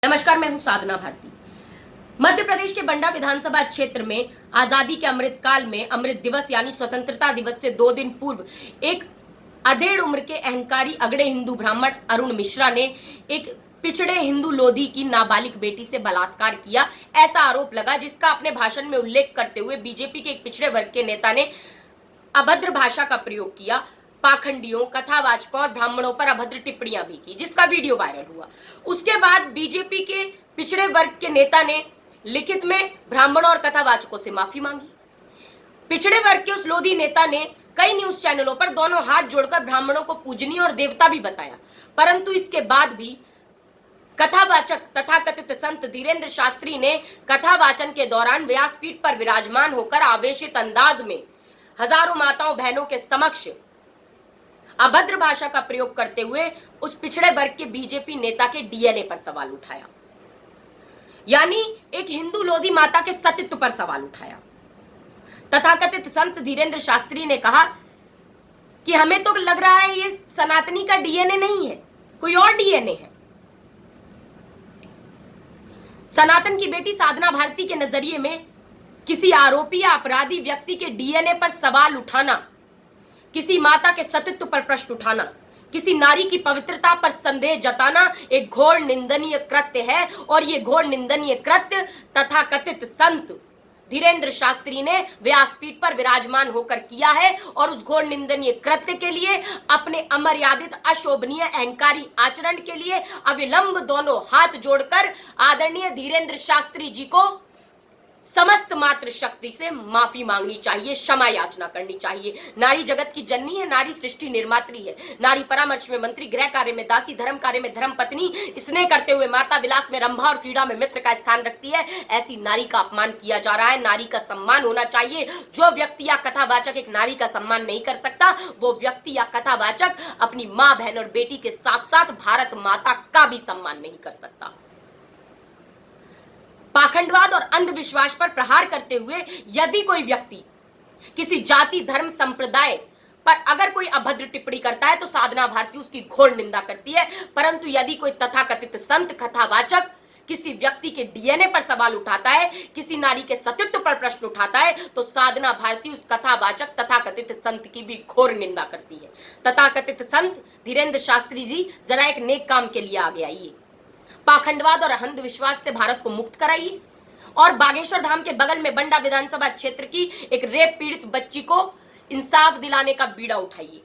नमस्कार, मैं हूं साधना भारती। मध्य प्रदेश के बंडा विधानसभा क्षेत्र में आजादी के अमृत काल में अमृत दिवस यानी स्वतंत्रता दिवस से 2 दिन पूर्व एक अधेड़ उम्र के अहंकारी अगड़े हिंदू ब्राह्मण अरुण मिश्रा ने एक पिछड़े हिंदू लोधी की नाबालिग बेटी से बलात्कार किया, ऐसा आरोप लगा, जिसका अपने भाषण में उल्लेख करते हुए बीजेपी के एक पिछड़े वर्ग के नेता ने अभद्र भाषा का प्रयोग किया, पाखंडियों, कथावाचकों और ब्राह्मणों पर अभद्र टिप्पणियां भी की, जिसका वीडियो वायरल हुआ। उसके बाद बीजेपी के पिछड़े वर्ग के नेता ने लिखित में ब्राह्मणों और कथावाचकों से माफी मांगी। पिछड़े वर्ग के उस लोधी नेता ने कई न्यूज चैनलों पर दोनों हाथ जोड़कर ब्राह्मणों को पूजनीय और देवता भी बताया, परंतु इसके बाद भी कथावाचक तथाकथित संत धीरेन्द्र शास्त्री ने कथावाचन के दौरान व्यासपीठ पर विराजमान होकर आवेशित अंदाज में हजारों माताओं बहनों के समक्ष अभद्र भाषा का प्रयोग करते हुए उस पिछड़े वर्ग के बीजेपी नेता के डीएनए पर सवाल उठाया, यानी एक हिंदू लोधी माता के सतीत्व पर सवाल उठाया। तथाकथित संत धीरेन्द्र शास्त्री ने कहा कि हमें तो लग रहा है ये सनातनी का डीएनए नहीं है, कोई और डीएनए है। सनातन की बेटी साधना भारती के नजरिए में किसी आरोपी या अपराधी व्यक्ति के डीएनए पर सवाल उठाना, किसी माता के सतीत्व पर प्रश्न उठाना, किसी नारी की पवित्रता पर संदेह जताना एक घोर निंदनीय कृत्य है, और ये घोर निंदनीय कृत्य तथाकथित संत धीरेन्द्र शास्त्री ने व्यासपीठ पर विराजमान होकर किया है, और उस घोर निंदनीय कृत्य के लिए, अपने अमर्यादित अशोभनीय अहंकारी आचरण के लिए अविलंब दोनों हाथ जोड़कर आदरणीय धीरेन्द्र शास्त्री जी को समस्त मात्र शक्ति से माफी मांगनी चाहिए, क्षमा याचना करनी चाहिए। नारी जगत की जननी है, नारी सृष्टि निर्मात्री है, नारी परामर्श में मंत्री, गृह कार्य में दासी, धर्म कार्य में धर्म पत्नी, स्नेह करते हुए माता, विलास में रंभा और क्रीड़ा में मित्र का स्थान रखती है। ऐसी नारी का अपमान किया जा रहा है। नारी का सम्मान होना चाहिए। जो व्यक्ति या कथावाचक एक नारी का सम्मान नहीं कर सकता, वो व्यक्ति या कथावाचक अपनी माँ, बहन और बेटी के साथ साथ भारत माता का भी सम्मान नहीं कर सकता। पाखंडवाद और अंधविश्वास पर प्रहार करते हुए यदि कोई व्यक्ति किसी जाति, धर्म, संप्रदाय पर अगर कोई अभद्र टिप्पणी करता है तो साधना भारती उसकी घोर निंदा करती है, परंतु यदि कोई तथाकथित संत, कथावाचक किसी व्यक्ति के डीएनए पर सवाल उठाता है, किसी नारी के सतीत्व पर प्रश्न उठाता है, तो साधना भारती उस कथावाचक तथाकथित संत की भी घोर निंदा करती है। तथाकथित संत धीरेन्द्र शास्त्री जी, जरा एक नेक काम के लिए आगे आइए, पाखंडवाद और अंधविश्वास से भारत को मुक्त कराइए, और बागेश्वर धाम के बगल में बंडा विधानसभा क्षेत्र की एक रेप पीड़ित बच्ची को इंसाफ दिलाने का बीड़ा उठाइए।